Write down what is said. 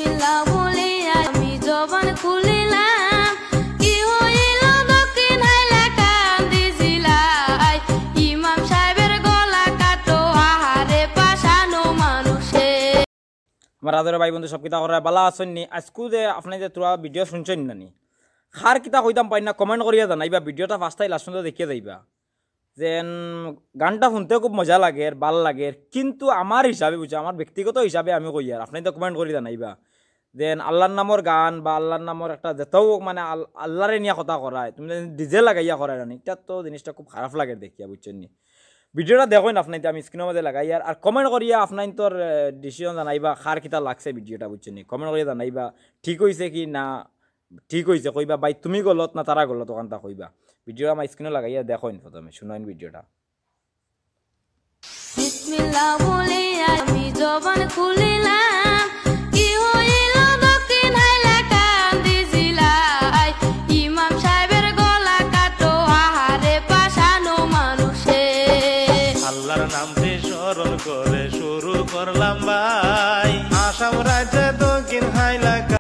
বিসমিল্লাহ বলে আমি জবান খুলিলাম, কি হইল দক্ষিণ হাইলা কান্দি জিলাই, ইমাম সাহেবের গলা কাটো আহারে পাশানো মানুষে। আমার আদরের ভাই বন্ধু সব কিতা করে বালা আছেন নি? আজকু যে আপনি যে তোরা ভিডিও শুনছেন নানি খার কিতা কইতাম পাই না কমেন্ট করিয়া জানাইবা, ভিডিওটা ফার্স্টাই লাস্ট পর্যন্ত দেখিয়ে যাইবা। যেন গানটা শুনতেও খুব মজা লাগে, ভাল লাগে, কিন্তু আমার হিসাবে বুঝছো, আমার ব্যক্তিগত হিসাবে আমি কই আর আপনি তো কমেন্ট করি জানাইবা যেন আল্লাহর নামর গান বা আল্লাহর নামর একটা যেটাও মানে আল্লাহরে নিয়ে কথা করায় তুমি ডিজে লাগাইয়া করায় রানি, এটা তো জিনিসটা খুব খারাপ লাগে দেখিয়া, বুঝছেন নি? ভিডিওটা দেখেন আপনি, আমি স্ক্রিনের মধ্যে লাগাই আর কমেন্ট করিয়া আপনার তোর ডিসিশন জানাইবা খার কিতা লাগছে ভিডিওটা, বুঝছেন নি? কমেন্ট করিয়া জানাইবা ঠিক হয়েছে কি না ঠিক হয়েছে, কইবা ভাই তুমি গলত না তারা গলত, ওখানটা কইবা। ভিডিও আমার স্ক্রিনে লাগাইয়া দেখেন, প্রথমে শুনেন ভিডিওটা। বিসমিল্লাহ বলে আমি জবান খুলিলাম, কি হইল দক্ষিণ হাইলা কান্দি জিলাই, ইমাম সাহেবের গলা কাটো আহারে পাশানো মানুষে। আল্লাহর নামটি স্মরণ করে শুরু করলাম ভাই, আসাম রাজ্যে দক্ষিণ হাইলা